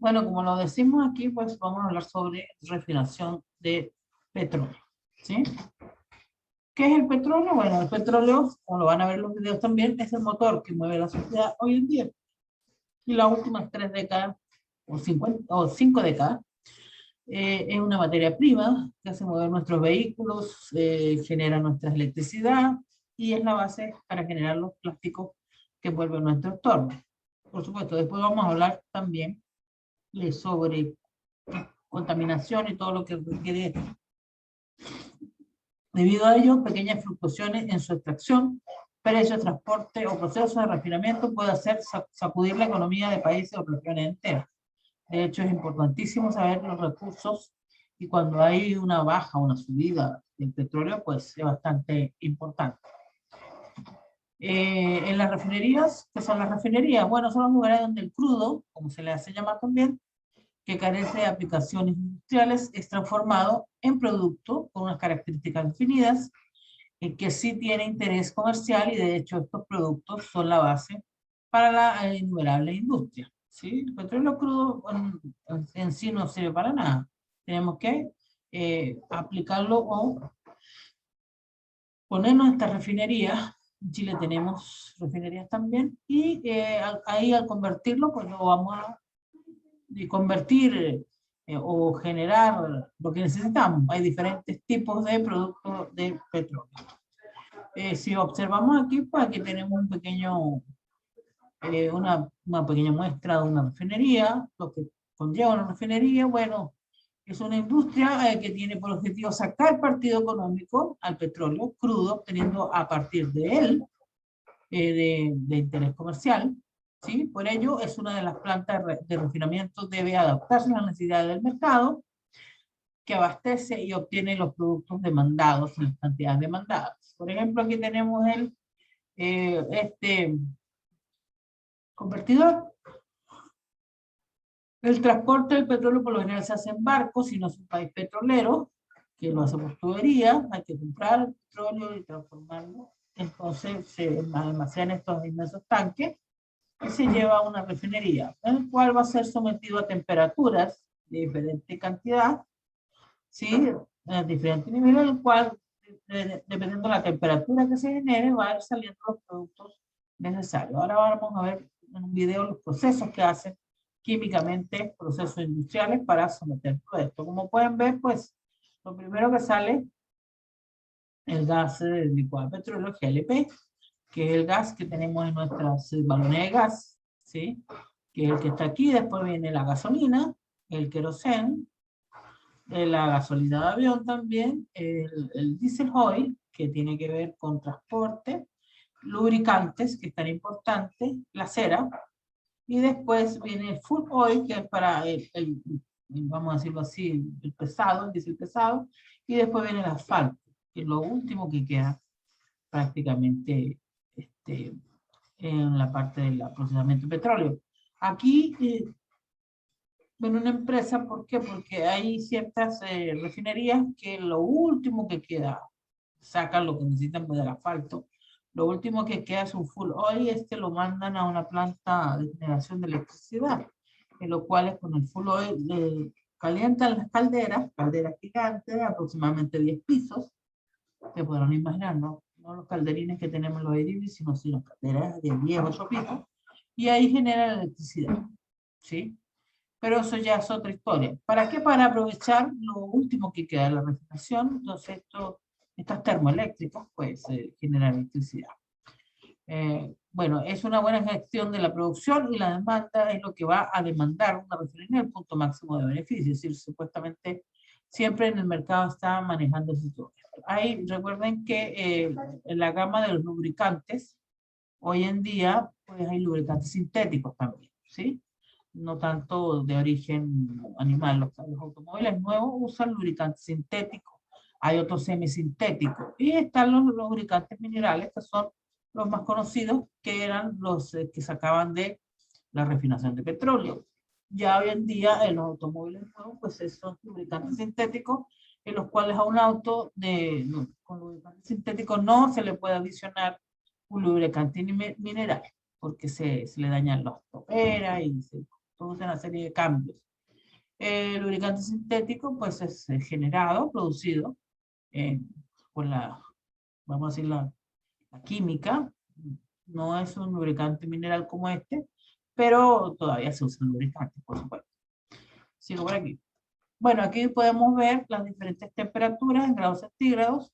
Bueno, como lo decimos aquí, pues vamos a hablar sobre refinación de petróleo, ¿sí? ¿Qué es el petróleo? Bueno, el petróleo, como lo van a ver en los videos también, es el motor que mueve la sociedad hoy en día. Y las últimas 3 décadas, o 5 décadas, es una materia prima que hace mover nuestros vehículos, genera nuestra electricidad y es la base para generar los plásticos que envuelven nuestro entorno. Por supuesto, después vamos a hablar también sobre contaminación y todo lo que requiere. Debido a ello, pequeñas fluctuaciones en su extracción, precio, transporte o proceso de refinamiento puede hacer sacudir la economía de países o regiones enteras. De hecho, es importantísimo saber los recursos y cuando hay una baja, una subida del petróleo, pues es bastante importante. En las refinerías, ¿qué son las refinerías? Bueno, son los lugares donde el crudo, como se le hace llamar también, que carece de aplicaciones industriales, es transformado en producto con unas características definidas, que sí tiene interés comercial y de hecho estos productos son la base para la innumerable industria. ¿Sí? El petróleo crudo en sí no sirve para nada. Tenemos que aplicarlo o ponernos estas refinerías. En Chile tenemos refinerías también y ahí al convertirlo pues lo vamos a convertir o generar lo que necesitamos. Hay diferentes tipos de productos de petróleo. Si observamos aquí, pues aquí tenemos un pequeño, una pequeña muestra de una refinería, lo que conlleva una refinería. Bueno, es una industria que tiene por objetivo sacar partido económico al petróleo crudo, obteniendo a partir de él de interés comercial. ¿Sí? Por ello, es una de las plantas de refinamiento, debe adaptarse a las necesidades del mercado, que abastece y obtiene los productos demandados en las cantidades demandadas. Por ejemplo, aquí tenemos este convertidor. El transporte del petróleo por lo general se hace en barcos, si no es un país petrolero, que lo hace por tubería, hay que comprar el petróleo y transformarlo. Entonces se almacenan estos inmensos tanques y se lleva a una refinería, el cual va a ser sometido a temperaturas de diferente cantidad, ¿sí? A diferentes niveles, el cual, dependiendo de la temperatura que se genere, va a ir saliendo los productos necesarios. Ahora vamos a ver en un video los procesos que hacen químicamente, procesos industriales para someter todo esto. Como pueden ver, pues, lo primero que sale el gas licuado de petróleo, GLP, que es el gas que tenemos en nuestras balones de gas, ¿sí? Que es el que está aquí. Después viene la gasolina, el queroseno, la gasolina de avión también, el diesel oil, que tiene que ver con transporte, lubricantes, que es tan importante, la cera, y después viene el full oil, que es para vamos a decirlo así, el pesado, el diésel pesado, y después viene el asfalto, que es lo último que queda prácticamente en la parte del procesamiento de petróleo. Aquí, bueno, una empresa, ¿por qué? Porque hay ciertas refinerías que lo último que queda, sacan lo que necesitan del asfalto, lo último que queda es un full oil, lo mandan a una planta de generación de electricidad, en lo cual es con el full oil calientan las calderas gigantes, aproximadamente 10 pisos, se podrán imaginar, ¿no? No los calderines que tenemos en los edificios, sino calderas de 10 o 8 pisos, y ahí genera la electricidad, ¿sí? Pero eso ya es otra historia. ¿Para qué? Para aprovechar lo último que queda de la refrigeración. Entonces, estas termoeléctricas, pues, generan electricidad. Bueno, es una buena gestión de la producción y la demanda es lo que va a demandar una refinería el punto máximo de beneficio. Es decir, supuestamente siempre en el mercado está manejando esa situación. Ahí recuerden que en la gama de los lubricantes, hoy en día, pues hay lubricantes sintéticos también, ¿sí? No tanto de origen animal. Los automóviles nuevos usan lubricantes sintéticos, hay otros semisintéticos, y están los lubricantes minerales, que son los más conocidos, que eran los que sacaban de la refinación de petróleo. Ya hoy en día en los automóviles nuevos, pues son lubricantes sintéticos, en los cuales a un auto con lubricantes sintéticos no se le puede adicionar un lubricante mineral, porque se le dañan las toperas y produce una serie de cambios. El lubricante sintético, pues, es generado, producido por la, vamos a decir, la química. No es un lubricante mineral como este, pero todavía se usa lubricante, por supuesto. Sigo por aquí. Bueno, aquí podemos ver las diferentes temperaturas en grados centígrados,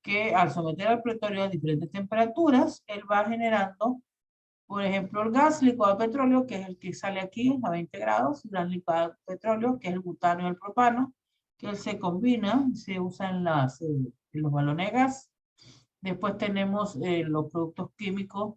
que al someter al petróleo a diferentes temperaturas, él va generando, por ejemplo, el gas licuado de petróleo, que es el que sale aquí a 20 grados, el gas licuado de petróleo, que es el butano y el propano, que él se combina, se usa en los balones de gas. Después tenemos los productos químicos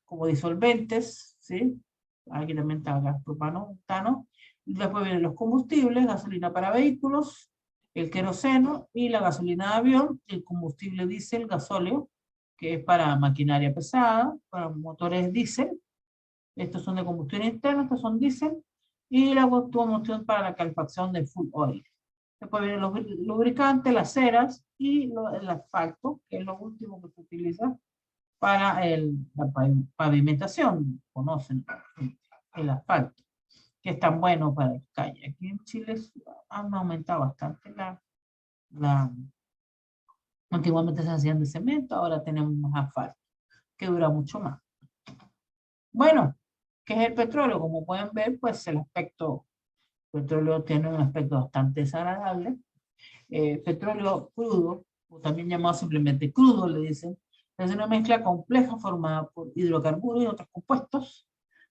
como disolventes, ¿sí? Aquí también está gas propano, butano. Después vienen los combustibles, gasolina para vehículos, el queroseno y la gasolina de avión, el combustible diésel, gasóleo, que es para maquinaria pesada, para motores diésel. Estos son de combustión interna, estos son diésel. Y la combustión para la calefacción de full oil. Después vienen los lubricantes, las ceras y el asfalto, que es lo último que se utiliza para la pavimentación. Conocen el asfalto, que es tan bueno para las calles. Aquí en Chile han aumentado bastante antiguamente se hacían de cemento, ahora tenemos más asfalto, que dura mucho más. Bueno, ¿qué es el petróleo? Como pueden ver, pues el petróleo tiene un aspecto bastante desagradable. Petróleo crudo, o también llamado simplemente crudo, le dicen, es una mezcla compleja formada por hidrocarburos y otros compuestos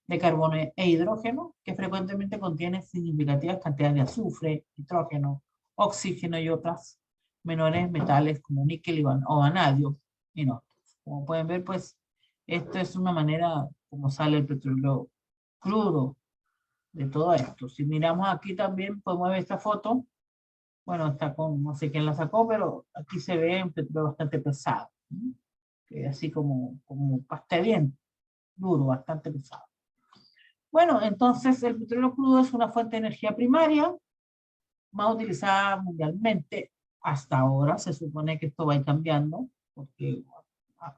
de carbono e hidrógeno, que frecuentemente contiene significativas cantidades de azufre, nitrógeno, oxígeno y otras menores metales como níquel o vanadio y no. Como pueden ver, pues, esto es una manera como sale el petróleo crudo de todo esto. Si miramos aquí también, podemos ver esta foto. Bueno, está con, no sé quién la sacó, pero aquí se ve un petróleo bastante pesado. Así como pasta de diente, duro, bastante pesado. Bueno, entonces el petróleo crudo es una fuente de energía primaria más utilizada mundialmente hasta ahora. Se supone que esto va a ir cambiando, porque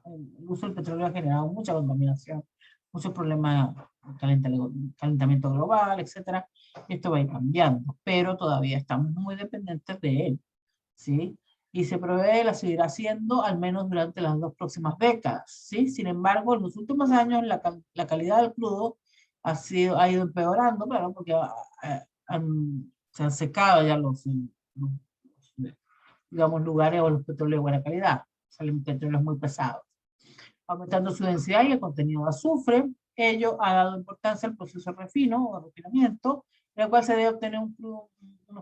el uso del petróleo ha generado mucha contaminación, muchos problemas de calentamiento global, etcétera. Esto va a ir cambiando, pero todavía estamos muy dependientes de él, ¿sí? Y se prevé la seguirá haciendo al menos durante las 2 próximas décadas, ¿sí? Sin embargo, en los últimos años la calidad del crudo ha ido empeorando, claro, porque se han secado ya digamos, lugares o los petróleos de buena calidad. Salen petróleos muy pesados. Aumentando su densidad y el contenido de azufre, ello ha dado importancia al proceso de refino o refinamiento, en el cual se debe obtener unos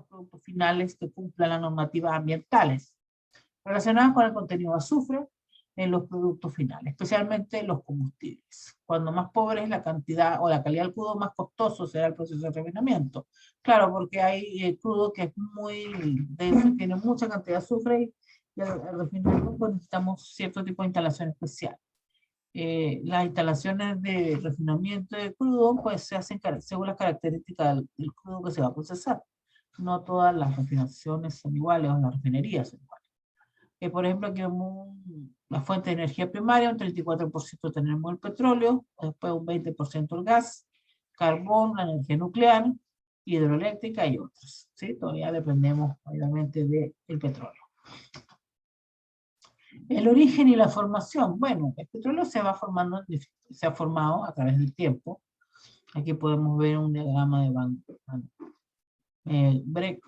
productos finales que cumplan las normativas ambientales relacionadas con el contenido de azufre en los productos finales, especialmente los combustibles. Cuando más pobre es la cantidad o la calidad del crudo, más costoso será el proceso de refinamiento. Claro, porque hay crudo que es muy denso, tiene mucha cantidad de azufre y al refinarlo pues necesitamos cierto tipo de instalación especial. Las instalaciones de refinamiento de crudo pues se hacen según las características del crudo que se va a procesar. No todas las refinaciones son iguales o las refinerías son iguales. Por ejemplo, aquí vemos la fuente de energía primaria, un 34% tenemos el petróleo, después un 20% el gas, carbón, la energía nuclear, hidroeléctrica y otras. ¿Sí? Todavía dependemos, obviamente, del petróleo. El origen y la formación. Bueno, el petróleo se ha formado a través del tiempo. Aquí podemos ver un diagrama de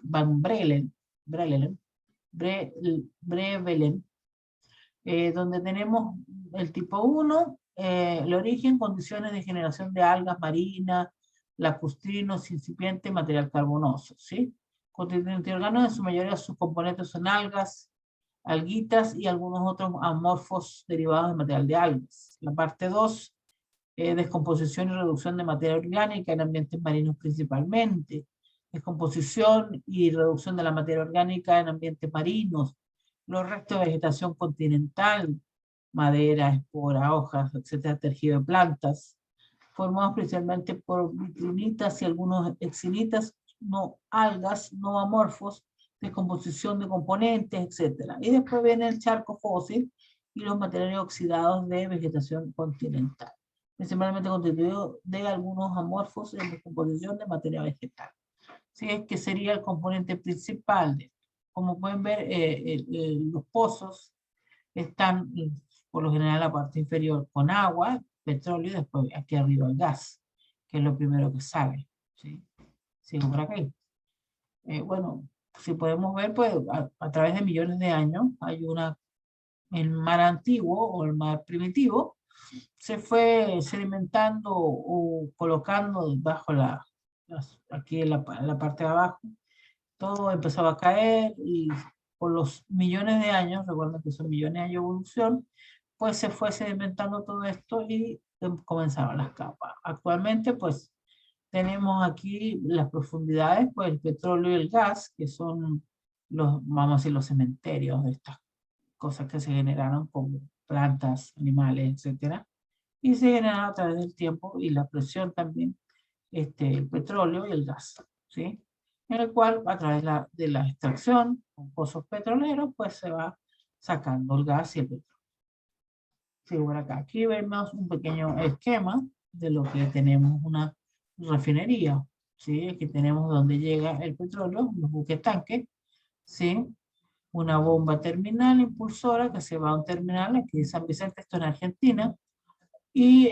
Van Brevelen, donde tenemos el tipo 1, el origen, condiciones de generación de algas marinas, lacustrinos, incipiente, material carbonoso, ¿sí? Constituyente órgano, en su mayoría sus componentes son algas, alguitas y algunos otros amorfos derivados de material de algas. La parte 2, descomposición y reducción de materia orgánica en ambientes marinos principalmente, descomposición y reducción de la materia orgánica en ambientes marinos, los restos de vegetación continental, madera, espora, hojas, etcétera, tejido de plantas, formados principalmente por vitrinitas y algunos exinitas, no algas, no amorfos, descomposición de componentes, etcétera. Y después viene el charco fósil y los materiales oxidados de vegetación continental. principalmente constituido de algunos amorfos en descomposición de materia vegetal. Sí, es que sería el componente principal de esto. Como pueden ver, los pozos están, por lo general, en la parte inferior con agua, petróleo, y después aquí arriba el gas, que es lo primero que sale. ¿Sí? Sigo por aquí. Bueno, si podemos ver, pues a través de millones de años hay el mar antiguo o el mar primitivo se fue sedimentando o colocando bajo aquí en la parte de abajo. Todo empezaba a caer y por los millones de años, recuerden que son millones de años de evolución, pues se fue sedimentando todo esto y comenzaron las capas. Actualmente, pues tenemos aquí las profundidades, pues el petróleo y el gas, que son vamos a decir, los cementerios de estas cosas que se generaron como plantas, animales, etcétera, y se generaron a través del tiempo y la presión también, el petróleo y el gas, ¿sí? En el cual a través de la extracción con pozos petroleros, pues se va sacando el gas y el petróleo. Sí, por acá. Aquí vemos un pequeño esquema de lo que tenemos una refinería, ¿sí? Aquí tenemos donde llega el petróleo, los buques tanques, ¿sí? Una bomba terminal impulsora que se va a un terminal aquí en San Vicente, esto en Argentina, y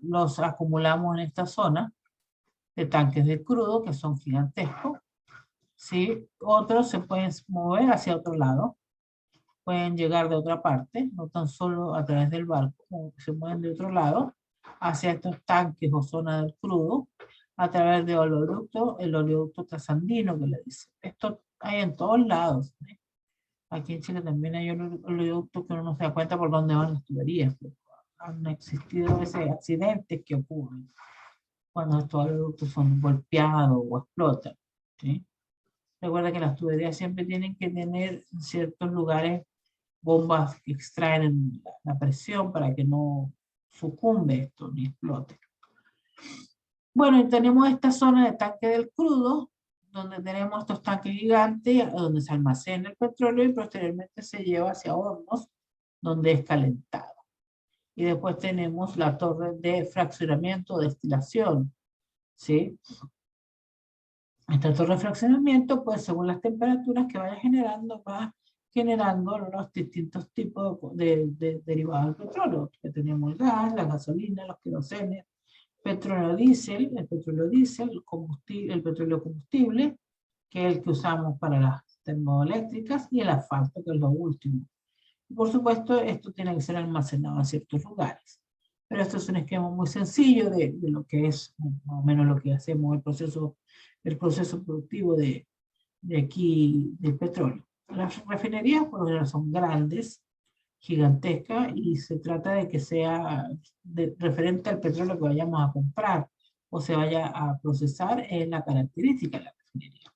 los acumulamos en esta zona de tanques de crudo que son gigantescos, ¿sí? Otros se pueden mover hacia otro lado, pueden llegar de otra parte, no tan solo a través del barco, como que se mueven de otro lado, hacia estos tanques o zonas del crudo, a través de oleoducto, el oleoducto trasandino que le dice. Esto hay en todos lados, ¿sí? Aquí en Chile también hay un oleoducto que uno no se da cuenta por dónde van las tuberías. Han existido esos accidentes que ocurren cuando estos oleoductos son golpeados o explotan, ¿sí? Recuerda que las tuberías siempre tienen que tener en ciertos lugares bombas que extraen la presión para que no sucumbe esto ni explote. Bueno, y tenemos esta zona de tanque del crudo, donde tenemos estos tanques gigantes, donde se almacena el petróleo y posteriormente se lleva hacia hornos, donde es calentado. Y después tenemos la torre de fraccionamiento o destilación, ¿sí? Esta torre de fraccionamiento, pues según las temperaturas que vaya generando, va generando los distintos tipos de derivados del petróleo. Que tenemos el gas, la gasolina, los querosenes, petróleo diésel, el petróleo diésel, el petróleo combustible, que es el que usamos para las termoeléctricas, y el asfalto, que es lo último. Por supuesto, esto tiene que ser almacenado en ciertos lugares. Pero esto es un esquema muy sencillo de lo que es más o menos lo que hacemos, el proceso productivo de aquí del petróleo. Las refinerías por lo general son grandes, gigantescas, y se trata de que sea referente al petróleo que vayamos a comprar o se vaya a procesar, es la característica de la refinería.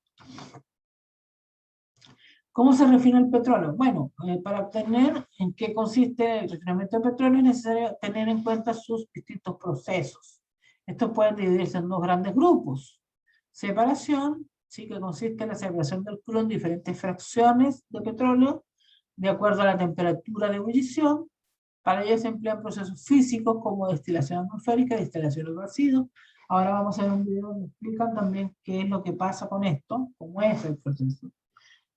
¿Cómo se refina el petróleo? Bueno, para obtener en qué consiste el refinamiento del petróleo es necesario tener en cuenta sus distintos procesos. Estos pueden dividirse en dos grandes grupos. Separación, sí, que consiste en la separación del crudo en diferentes fracciones de petróleo de acuerdo a la temperatura de ebullición. Para ello se emplean procesos físicos como destilación atmosférica y destilación del vacío. Ahora vamos a ver un video donde explican también qué es lo que pasa con esto, cómo es el proceso.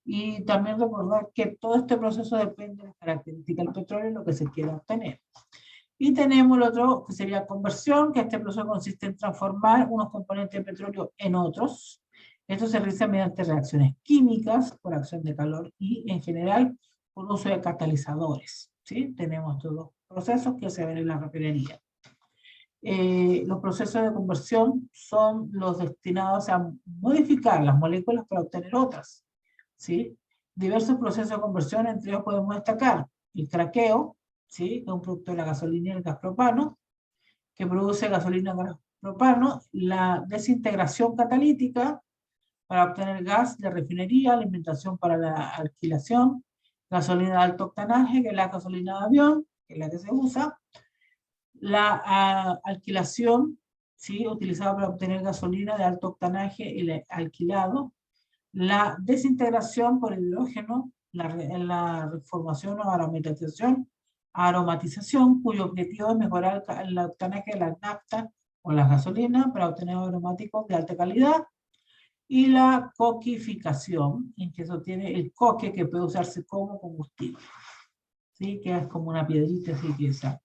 Y también recordar que todo este proceso depende de las características del petróleo y lo que se quiera obtener. Y tenemos el otro, que sería conversión, que este proceso consiste en transformar unos componentes de petróleo en otros. Esto se realiza mediante reacciones químicas, por acción de calor y, en general, por uso de catalizadores. ¿Sí? Tenemos estos dos procesos que se ven en la refinería. Los procesos de conversión son los destinados a modificar las moléculas para obtener otras. ¿Sí? Diversos procesos de conversión, entre ellos podemos destacar el craqueo, ¿sí? Que es un producto de la gasolina y el gas propano, que produce gasolina y gas propano, la desintegración catalítica para obtener gas de refinería, alimentación para la alquilación, gasolina de alto octanaje, que es la gasolina de avión, que es la que se usa, la alquilación, ¿sí? Utilizada para obtener gasolina de alto octanaje y alquilado, la desintegración por hidrógeno, la reformación o aromatización aromatización, cuyo objetivo es mejorar el octanaje de la nafta o la gasolina para obtener aromáticos de alta calidad. Y la coquificación, en que eso tiene el coque que puede usarse como combustible. ¿Sí? Que es como una piedrita así que sale.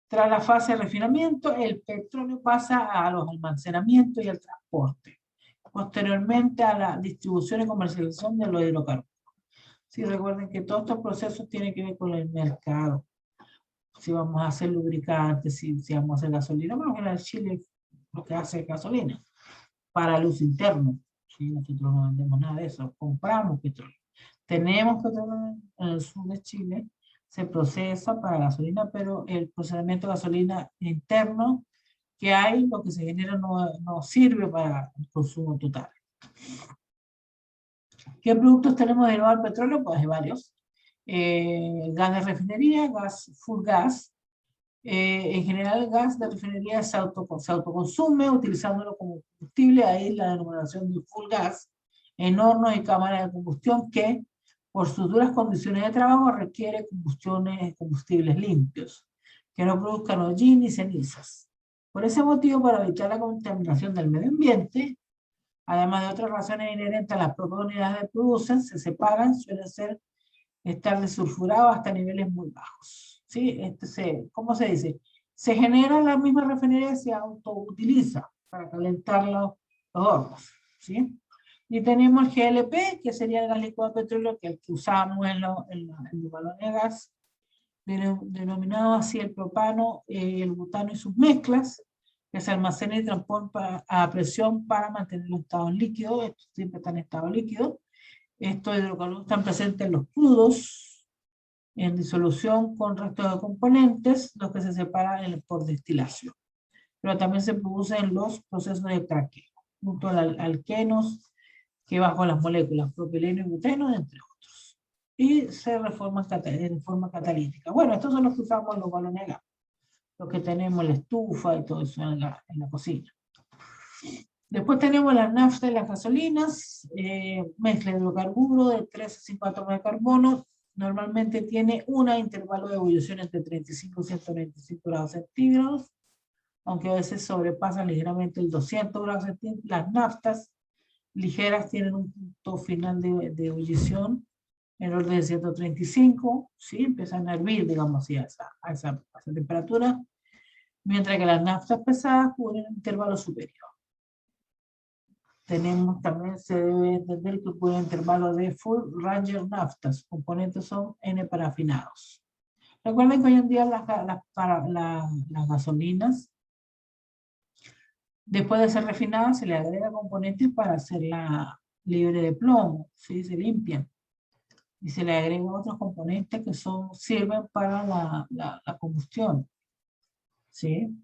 Tras la fase de refinamiento, el petróleo pasa a los almacenamientos y al transporte. Posteriormente a la distribución y comercialización de los hidrocarburos. Sí, recuerden que todos estos procesos tienen que ver con el mercado. Si vamos a hacer lubricantes, si vamos a hacer gasolina, bueno, en el Chile lo que hace es gasolina para el uso interno. ¿Sí? Nosotros no vendemos nada de eso, compramos petróleo. Tenemos petróleo en el sur de Chile, se procesa para gasolina, pero el procesamiento de gasolina interno que hay, lo que se genera no sirve para el consumo total. ¿Qué productos tenemos derivados del petróleo? Pues hay varios. Gas de refinería, gas full gas. En general, el gas de refinería se autoconsume utilizándolo como combustible. Ahí la denominación de full gas en hornos y cámaras de combustión que, por sus duras condiciones de trabajo, requiere combustibles limpios, que no produzcan hollín ni cenizas. Por ese motivo, para evitar la contaminación del medio ambiente, además de otras razones inherentes a las propias unidades que producen, se separan, suelen estar desulfurados hasta niveles muy bajos. ¿Sí? ¿Cómo se dice? Se genera la misma refinería y se autoutiliza para calentar los hornos. ¿Sí? Y tenemos el GLP, que sería el gas licuado de petróleo, que es el que usamos en los balones de gas, denominado así el propano, el butano y sus mezclas, que se almacena y transporta a presión para mantener los estados líquidos. Estos siempre están en estado líquido. Estos hidrocarburos están presentes en los crudos, en disolución con restos de componentes, los que se separan por destilación. Pero también se produce en los procesos de craqueo, junto a alquenos que bajo las moléculas propileno y buteno, entre otros. Y se reforman en forma catalítica. Bueno, estos son los que usamos en los balones de gas, los que tenemos la estufa y todo eso en la cocina. Después tenemos las naftas y las gasolinas, mezcla de hidrocarburo de 3 a 5 átomos de carbono, normalmente tiene un intervalo de ebullición entre 35 y 195 grados centígrados, aunque a veces sobrepasan ligeramente el 200 grados centígrados. Las naftas ligeras tienen un punto final de ebullición en el orden de 135, ¿sí? Empiezan a hervir, digamos así, a esa temperatura, mientras que las naftas pesadas cubren un intervalo superior. Tenemos también, se debe entender que cubre un intervalo de full Ranger naftas, componentes son N-parafinados. Recuerden que hoy en día las gasolinas, después de ser refinadas, se le agrega componentes para hacerla libre de plomo, ¿sí? Se limpian. Y se le agregan otros componentes que sirven para la combustión, ¿sí?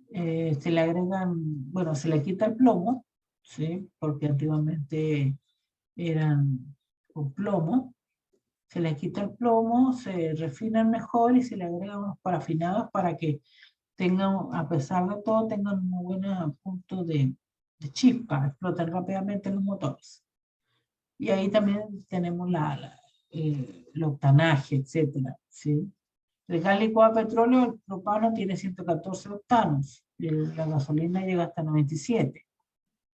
Se le agregan, bueno, se le quita el plomo, ¿sí? Porque antiguamente eran con plomo. Se le quita el plomo, se refinan mejor y se le agregan unos parafinados para que tengan, a pesar de todo, tengan un buen punto de chispa, explotan rápidamente los motores. Y ahí también tenemos el octanaje, etcétera, ¿sí? El gas licuado de petróleo, el propano tiene 114 octanos, la gasolina llega hasta 97,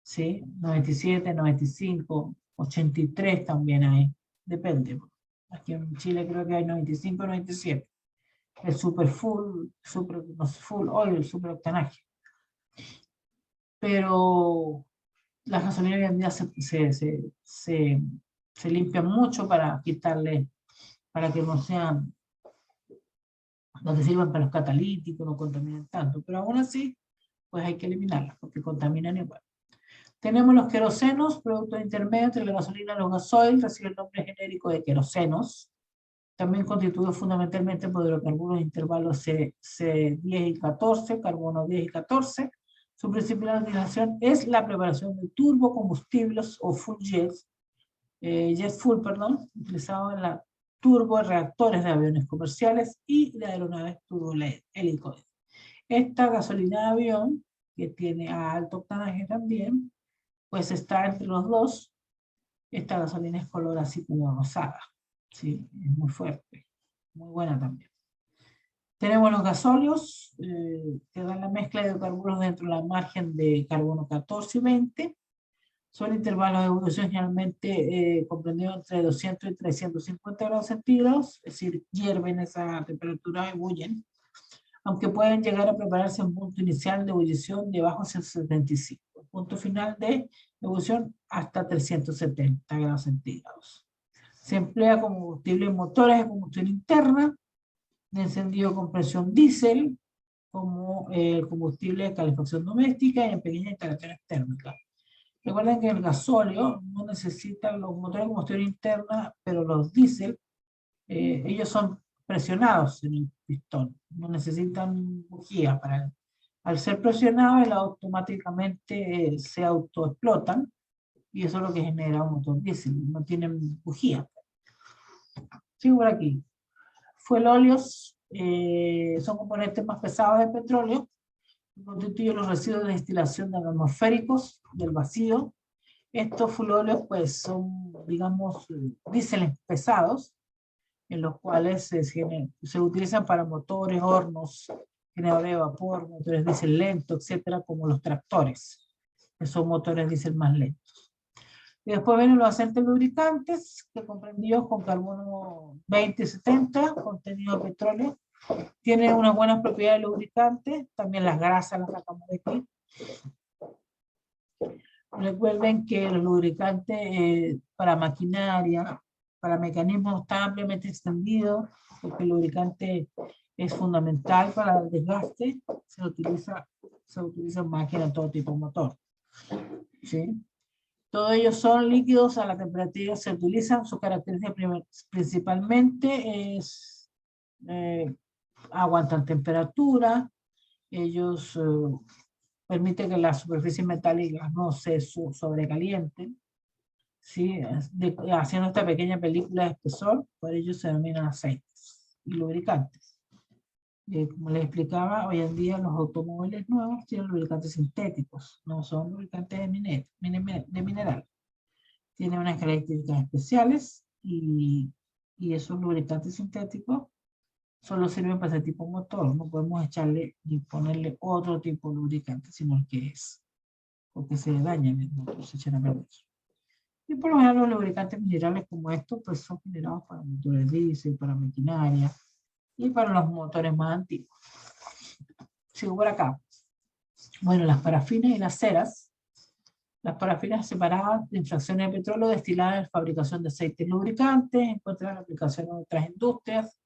¿sí? 97, 95, 83 también hay, depende. Aquí en Chile creo que hay 95, 97. El super full oil, el super octanaje. Pero las gasolinas hoy en día se limpian mucho para quitarle, para que no sean, no te sirvan para los catalíticos, no contaminen tanto, pero aún así, pues hay que eliminarlas porque contaminan igual. Tenemos los querosenos, productos intermedios entre la gasolina y los gasoil, recibe el nombre genérico de querosenos. También constituido fundamentalmente por hidrocarburos de intervalos C10 y 14, carbono 10 y 14. Su principal utilización es la preparación de turbocombustibles o jet fuel, utilizado en la turboreactores de aviones comerciales y de aeronaves turbohélices. Esta gasolina de avión, que tiene a alto octanaje también, pues está entre los dos. Esta gasolina es color así como rosada, ¿sí? Es muy fuerte, muy buena también. Tenemos los gasóleos, que dan la mezcla de hidrocarburos dentro de la margen de carbono 14 y 20. Son intervalos de evolución generalmente comprendidos entre 200 y 350 grados centígrados, es decir, hierven esa temperatura y bullen, aunque pueden llegar a prepararse en punto inicial de ebullición de bajo 175, punto final de ebullición hasta 370 grados centígrados. Se emplea como combustible en motores de combustión interna, de encendido con presión diésel, como el combustible de calefacción doméstica y en pequeñas instalaciones térmicas. Recuerden que el gasóleo no necesita los motores de combustión interna, pero los diésel, ellos son presionados en el pistón, no necesitan bujía para al ser presionados, automáticamente se autoexplotan y eso es lo que genera un motor diésel, no tienen bujía. Sigo por aquí. Fuelóleos son componentes más pesados del petróleo, constituyen los residuos de destilación atmosféricos del vacío. Estos fuelóleos pues son, digamos, diéseles pesados, en los cuales se utilizan para motores, hornos, generadores de vapor, motores diésel lentos, etcétera, como los tractores, que son motores diésel más lentos. Y después vienen los aceites lubricantes, que comprendidos con carbono 20 y 70, contenido de petróleo. Tienen unas buenas propiedades lubricantes, también las grasas las sacamos de aquí. Recuerden que los lubricantes para maquinaria, para mecanismos está ampliamente extendido, porque el lubricante es fundamental para el desgaste, se utiliza en máquinas de todo tipo de motor. ¿Sí? Todos ellos son líquidos a la temperatura que se utilizan, su característica principalmente es aguantan temperatura, ellos permiten que las superficies metálicas no se sobrecalienten, ¿sí? Haciendo esta pequeña película de espesor, por ello se denominan aceites y lubricantes. Como les explicaba, hoy en día los automóviles nuevos tienen lubricantes sintéticos, no son lubricantes de mineral. Tienen unas características especiales y esos lubricantes sintéticos solo sirven para ese tipo de motor. No podemos echarle ni ponerle otro tipo de lubricante, sino el que es, porque se dañan el motor, se echan a perder. Y por lo general los lubricantes minerales como estos pues son generados para motores diésel, para maquinaria y para los motores más antiguos. Sigo por acá. Bueno, las parafinas y las ceras. Las parafinas separadas de fracciones de petróleo destiladas en la fabricación de aceites lubricantes, encuentran aplicación en otras industrias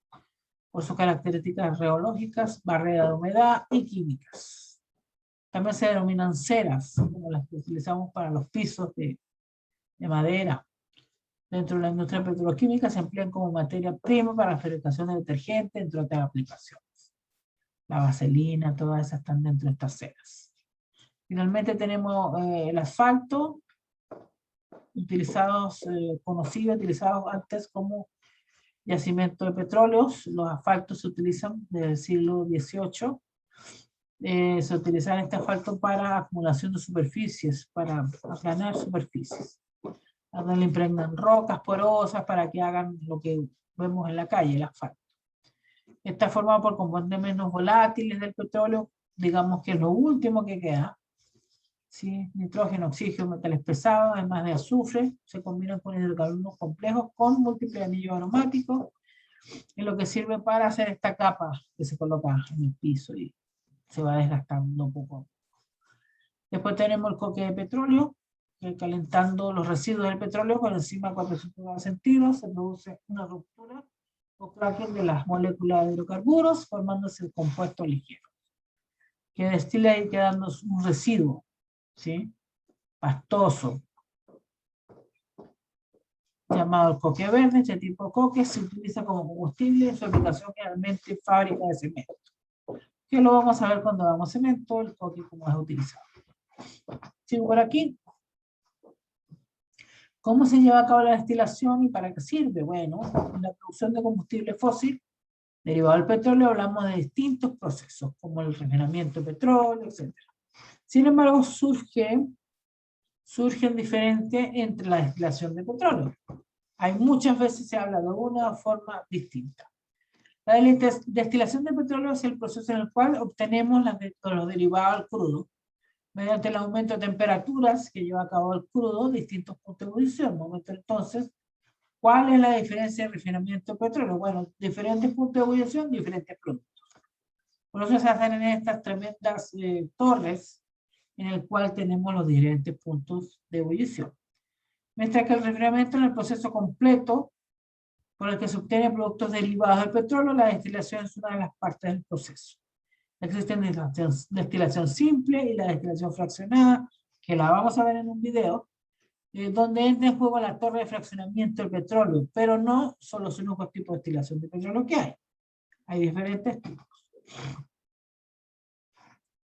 por sus características reológicas, barrera de humedad y químicas. También se denominan ceras, como las que utilizamos para los pisos de madera. Dentro de la industria petroquímica se emplean como materia prima para la fabricación de detergentes, entre otras aplicaciones. La vaselina, todas esas están dentro de estas ceras. Finalmente tenemos el asfalto, conocido, utilizados antes como yacimiento de petróleos. Los asfaltos se utilizan desde el siglo XVIII. Se utilizan este asfalto para acumulación de superficies, para aplanar superficies. Donde le impregnan rocas porosas para que hagan lo que vemos en la calle, el asfalto. Está formado por componentes menos volátiles del petróleo, digamos que es lo último que queda. ¿Sí? Nitrógeno, oxígeno, metales pesados, además de azufre, se combinan con hidrocarburos complejos con múltiples anillos aromáticos, es lo que sirve para hacer esta capa que se coloca en el piso y se va desgastando poco a poco. Después tenemos el coque de petróleo, que calentando los residuos del petróleo por encima de 400 grados centígrados se produce una ruptura o cracking de las moléculas de hidrocarburos, formándose el compuesto ligero, que destila y quedando un residuo, ¿sí? Pastoso, llamado el coque verde. Este tipo de coque se utiliza como combustible en su aplicación generalmente en fábrica de cemento, que lo vamos a ver cuando damos cemento, el coque como es utilizado. Sigo por aquí. ¿Cómo se lleva a cabo la destilación y para qué sirve? Bueno, en la producción de combustible fósil derivado del petróleo hablamos de distintos procesos, como el refinamiento de petróleo, etc. Sin embargo, surgen diferentes entre la destilación de petróleo. Hay muchas veces se habla de una forma distinta. La destilación de petróleo es el proceso en el cual obtenemos los derivados del crudo mediante el aumento de temperaturas que lleva a cabo el crudo, distintos puntos de ebullición. Entonces, ¿cuál es la diferencia de refinamiento de petróleo? Bueno, diferentes puntos de ebullición, diferentes productos. Por eso se hacen en estas tremendas torres en el cual tenemos los diferentes puntos de ebullición. Mientras que el refinamiento es el proceso completo por el que se obtienen productos derivados del petróleo, la destilación es una de las partes del proceso. Existe destilación simple y la destilación fraccionada, que la vamos a ver en un video, donde entra en juego la torre de fraccionamiento del petróleo, pero no son los únicos tipos de destilación de petróleo que hay. Hay diferentes tipos.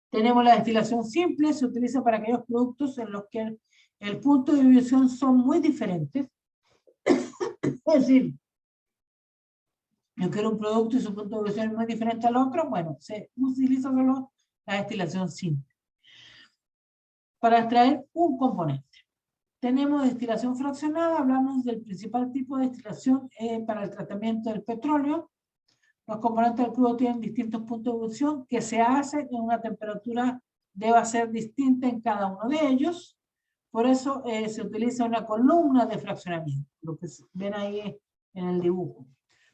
Tenemos la destilación simple, se utiliza para aquellos productos en los que el punto de ebullición son muy diferentes. Es decir, yo quiero un producto y su punto de ebullición es muy diferente al otro, bueno, se utiliza solo la destilación simple para extraer un componente. Tenemos destilación fraccionada, hablamos del principal tipo de destilación para el tratamiento del petróleo. Los componentes del crudo tienen distintos puntos de ebullición que se hacen en una temperatura debe ser distinta en cada uno de ellos. Por eso se utiliza una columna de fraccionamiento, lo que ven ahí en el dibujo.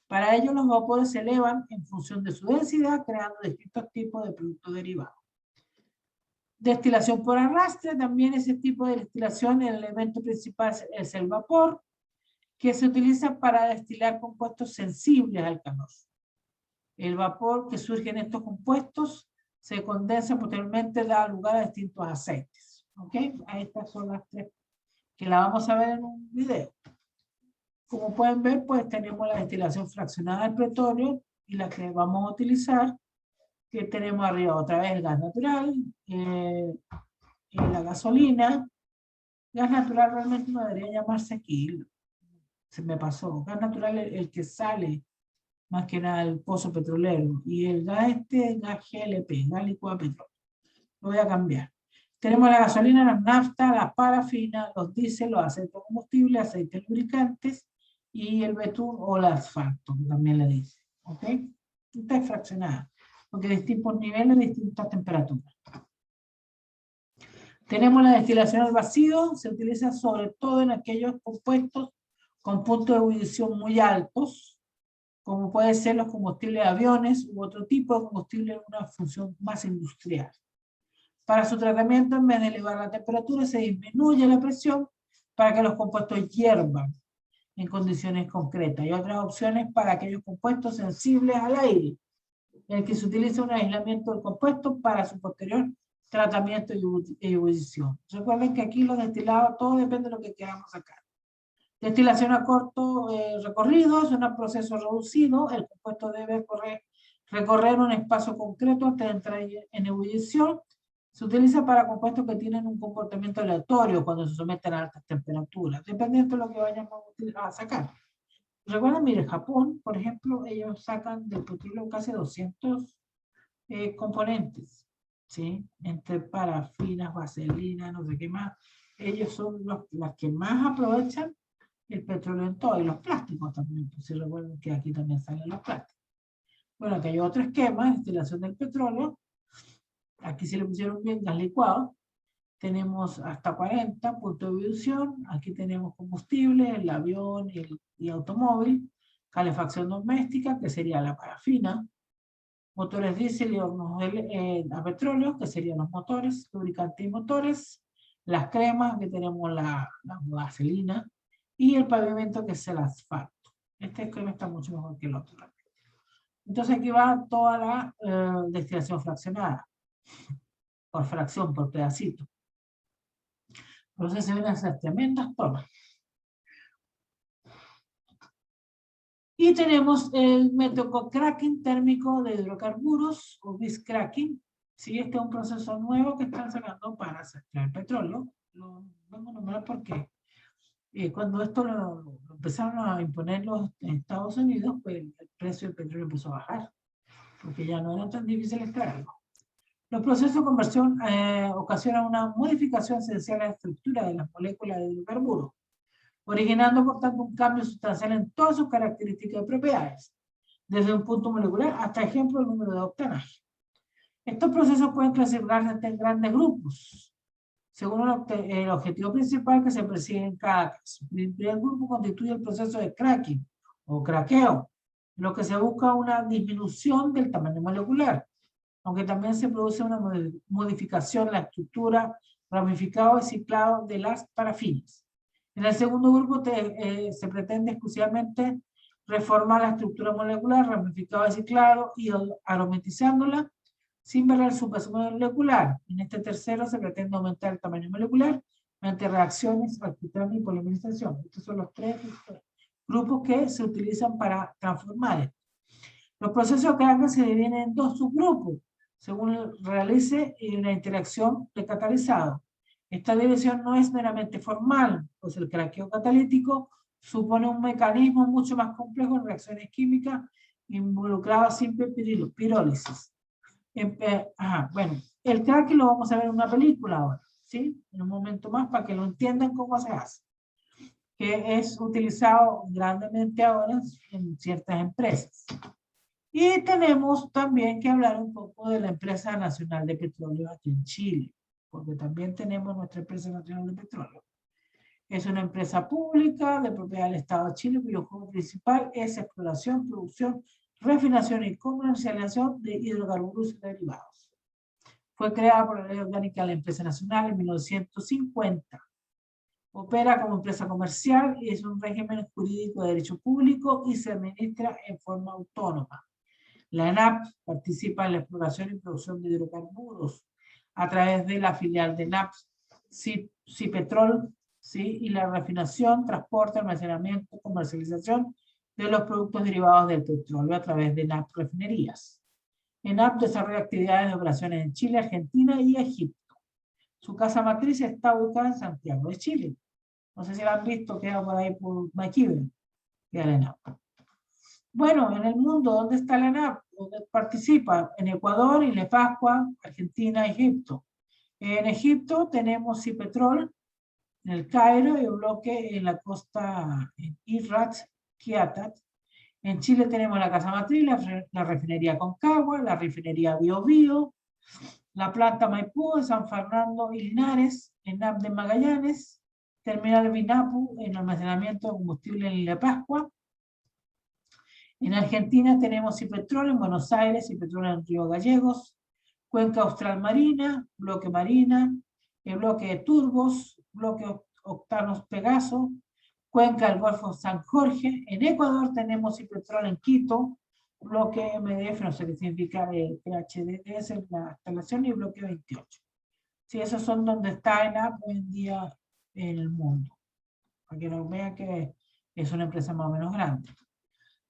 Para ello los vapores se elevan en función de su densidad, creando distintos tipos de productos derivados. Destilación por arrastre, también ese tipo de destilación, el elemento principal es el vapor, que se utiliza para destilar compuestos sensibles al calor. El vapor que surge en estos compuestos se condensa posteriormente, da lugar a distintos aceites. ¿Ok? Estas son las tres que la vamos a ver en un video. Como pueden ver, pues tenemos la destilación fraccionada del petróleo y la que vamos a utilizar, que tenemos arriba otra vez el gas natural, la gasolina. Gas natural realmente no debería llamarse aquí, se me pasó. Gas natural es el que sale más que nada el pozo petrolero, y el gas gas GLP, gas licuado de petróleo. Lo voy a cambiar. Tenemos la gasolina, la nafta, la parafina, los diésel, los aceites de combustible, aceites lubricantes y el betún o el asfalto, que también le dice. ¿Ok? Esta es fraccionada, porque distintos niveles, distintas temperaturas. Tenemos la destilación al vacío, se utiliza sobre todo en aquellos compuestos con puntos de ebullición muy altos, como pueden ser los combustibles de aviones u otro tipo de combustible en una función más industrial. Para su tratamiento, en vez de elevar la temperatura, se disminuye la presión para que los compuestos hiervan en condiciones concretas. Hay otras opciones para aquellos compuestos sensibles al aire, en el que se utiliza un aislamiento del compuesto para su posterior tratamiento y ebullición. Recuerden que aquí los destilados, todo depende de lo que queramos sacar. Destilación a corto recorrido, es un proceso reducido, el compuesto debe recorrer un espacio concreto antes de entrar en ebullición. Se utiliza para compuestos que tienen un comportamiento aleatorio cuando se someten a altas temperaturas, dependiendo de lo que vayamos a sacar. Recuerden, mire, Japón, por ejemplo, ellos sacan del petróleo casi 200 componentes, ¿sí? Entre parafinas, vaselina, no sé qué más. Ellos son las que más aprovechan el petróleo en todo, y los plásticos también, pues si recuerden que aquí también salen los plásticos. Bueno, aquí hay otro esquema de destilación del petróleo. Aquí se le pusieron bien gas licuado. Tenemos hasta 40 puntos de ebullición. Aquí tenemos combustible, el avión y automóvil. Calefacción doméstica, que sería la parafina. Motores diésel y hornos a petróleo, que serían los motores, lubricantes y motores. Las cremas, que tenemos la vaselina. Y el pavimento, que es el asfalto. Este esquema está mucho mejor que el otro. Entonces aquí va toda la destilación fraccionada. Por fracción, por pedacito. Entonces se ven esas tremendas tomas. Y tenemos el método cracking térmico de hidrocarburos, o viscracking. Sí, este es un proceso nuevo que están sacando para extraer petróleo. Lo vamos a nombrar porque cuando esto lo empezaron a imponerlo en Estados Unidos, pues el precio del petróleo empezó a bajar, porque ya no era tan difícil extraerlo. Los procesos de conversión ocasionan una modificación esencial en la estructura de las moléculas de hidrocarburos, originando por tanto un cambio sustancial en todas sus características y propiedades. desde un punto molecular hasta, ejemplo, el número de octanaje. Estos procesos pueden clasificarse en grandes grupos, según el objetivo principal que se persigue en cada caso. El primer grupo constituye el proceso de cracking o craqueo, en lo que se busca una disminución del tamaño molecular, aunque también se produce una modificación en la estructura ramificado y ciclado de las parafinas. En el segundo grupo se pretende exclusivamente reformar la estructura molecular, ramificado y ciclado, y aromatizándola sin variar su peso molecular. En este tercero se pretende aumentar el tamaño molecular mediante reacciones, alquitrán y polimerización. Estos son los tres grupos que se utilizan para transformar. Los procesos de cracking se dividen en dos subgrupos, según realice la interacción de catalizado. Esta división no es meramente formal, pues el craqueo catalítico supone un mecanismo mucho más complejo en reacciones químicas involucradas simple pirólisis. Bueno, el cracking lo vamos a ver en una película ahora, ¿sí? En un momento más para que lo entiendan cómo se hace, que es utilizado grandemente ahora en ciertas empresas. Y tenemos también que hablar un poco de la Empresa Nacional de Petróleo aquí en Chile, porque también tenemos nuestra Empresa Nacional de Petróleo. Es una empresa pública de propiedad del Estado de Chile, cuyo objetivo principal es exploración, producción, refinación y comercialización de hidrocarburos y derivados. Fue creada por la Ley Orgánica de la Empresa Nacional en 1950. Opera como empresa comercial y es un régimen jurídico de derecho público y se administra en forma autónoma. La ENAP participa en la exploración y producción de hidrocarburos a través de la filial de ENAP, Cipetrol, ¿sí? Y la refinación, transporte, almacenamiento, comercialización de los productos derivados del petróleo a través de ENAP refinerías. ENAP desarrolla actividades de operaciones en Chile, Argentina y Egipto. Su casa matriz está ubicada en Santiago de Chile. No sé si la han visto, queda por ahí por Maquive, queda la ENAP. Bueno, en el mundo, ¿dónde está la ENAP? ¿Dónde participa? En Ecuador, Isla Pascua, Argentina, Egipto. En Egipto tenemos Cipetrol, en el Cairo, y un bloque en la costa en Irrat, Kiatat. En Chile tenemos la casa matriz, la refinería Concagua, la refinería Bio Bio, la planta Maipú de San Fernando y Linares, ENAP de Magallanes, terminal Vinapu en almacenamiento de combustible en Isla Pascua. En Argentina tenemos Cipetrol en Buenos Aires, Cipetrol en Río Gallegos, Cuenca Austral Marina, Bloque Marina, el bloque de Turbos, Bloque Octanos Pegaso, Cuenca del Golfo San Jorge. En Ecuador tenemos Cipetrol en Quito, Bloque MDF, no sé qué significa PHD, es la instalación, y Bloque 28. Sí, esos son donde está ENAP hoy en día en el mundo, para que nos vean que es una empresa más o menos grande.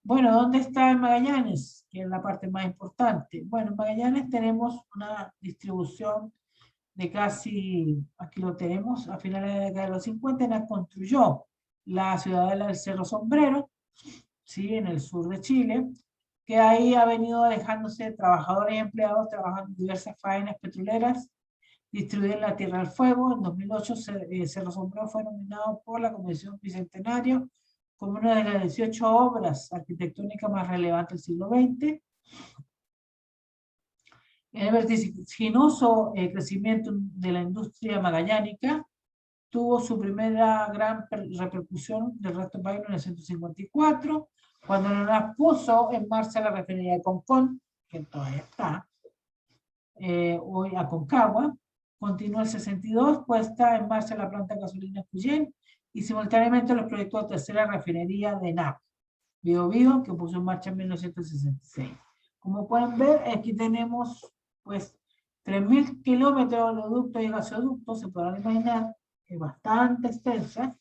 Bueno, ¿dónde está en Magallanes? Que es la parte más importante. Bueno, en Magallanes tenemos una distribución de casi, aquí lo tenemos, a finales de la década de los 50, ENAP construyó la ciudadela del Cerro Sombrero, ¿sí? En el sur de Chile, que ahí ha venido alejándose de trabajadores y empleados trabajando en diversas faenas petroleras, distribuida en la Tierra del Fuego. En 2008, Cerro Sombrero fue nominado por la Comisión Bicentenario como una de las 18 obras arquitectónicas más relevantes del siglo XX. El vertiginoso crecimiento de la industria magallánica tuvo su primera gran repercusión del resto del país en 1954, cuando la puso en marcha la refinería de Concón, que todavía está, hoy Aconcagua. Continuó el 62, puesta en marcha la planta de gasolina Cuyén, y simultáneamente los proyectos de tercera refinería de ENAP, Bio Bio, que puso en marcha en 1966. Como pueden ver, aquí tenemos pues 3.000 kilómetros de oleoductos y gasoductos, se podrán imaginar, es bastante extensa.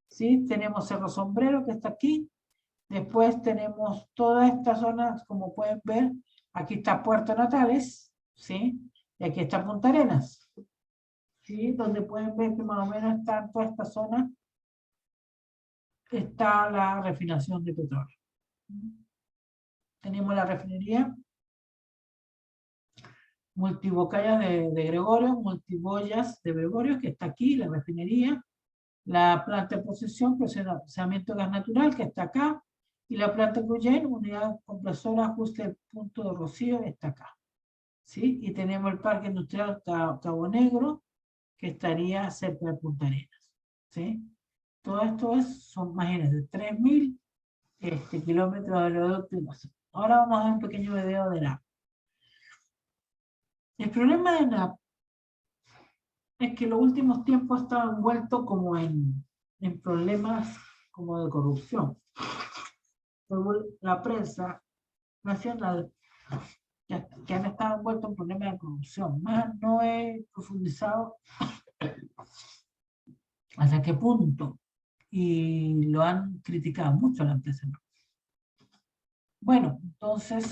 ¿Sí? Tenemos Cerro Sombrero, que está aquí. Después tenemos toda esta zona, como pueden ver, aquí está Puerto Natales, ¿sí? Y aquí está Punta Arenas, ¿sí? Donde pueden ver que más o menos está en toda esta zona, está la refinación de petróleo. Tenemos la refinería Multibocallas de Gregorio, Multiboyas de Gregorio, que está aquí, la refinería. La planta de procesamiento de gas natural, que está acá. Y la planta Cuyén, unidad compresora, ajuste del punto de rocío, está acá. ¿Sí? Y tenemos el Parque Industrial Cabo Negro, que estaría cerca de Punta Arenas. ¿Sí? Todo esto son, imagínense, 3.000 kilómetros de oleoducto y más. Ahora vamos a ver un pequeño video de NAP. El problema de NAP es que en los últimos tiempos ha estado envuelto como en problemas como de corrupción. La prensa nacional que han estado envueltos en problemas de corrupción. Más no he profundizado hasta qué punto. Y lo han criticado mucho a la empresa. Bueno, entonces,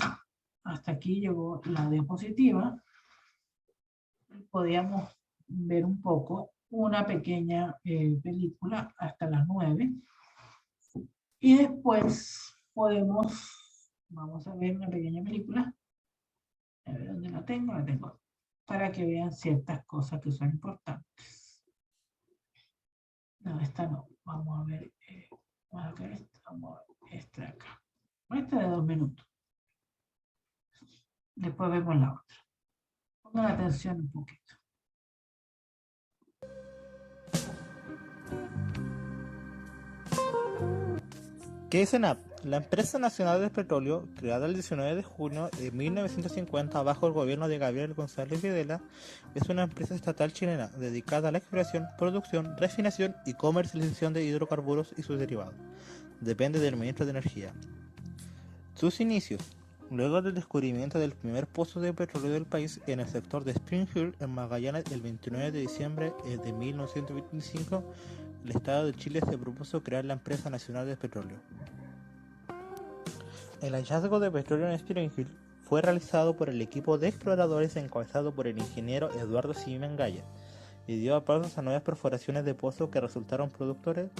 hasta aquí llegó la diapositiva. Podíamos ver un poco una pequeña película hasta las 9. Y después vamos a ver una pequeña película. A ver dónde la tengo, para que vean ciertas cosas que son importantes. No, esta no. Vamos a ver esta. Vamos a ver esta de acá. Esta de 2 minutos. Después vemos la otra. Pongan atención un poquito. ¿Qué es ENAP? La Empresa Nacional del Petróleo, creada el 19 de junio de 1950 bajo el gobierno de Gabriel González Videla, es una empresa estatal chilena dedicada a la exploración, producción, refinación y comercialización de hidrocarburos y sus derivados. Depende del Ministro de Energía. Sus inicios. Luego del descubrimiento del primer pozo de petróleo del país en el sector de Spring Hill, en Magallanes, el 29 de diciembre de 1925, el Estado de Chile se propuso crear la Empresa Nacional del Petróleo. El hallazgo de petróleo en Spring Hill fue realizado por el equipo de exploradores encabezado por el ingeniero Eduardo Simen Gaya y dio pasos a nuevas perforaciones de pozo que resultaron productores.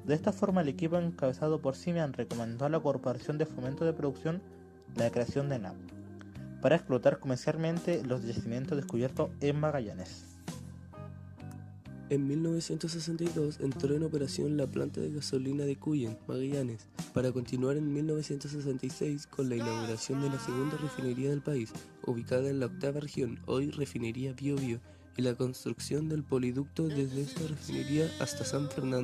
De esta forma, el equipo encabezado por Simen recomendó a la Corporación de Fomento de Producción la creación de ENAP para explotar comercialmente los yacimientos descubiertos en Magallanes. En 1962 entró en operación la planta de gasolina de Cuyén, Magallanes, para continuar en 1966 con la inauguración de la segunda refinería del país, ubicada en la 8ª región, hoy Refinería Biobío, y la construcción del poliducto desde esta refinería hasta San Fernando.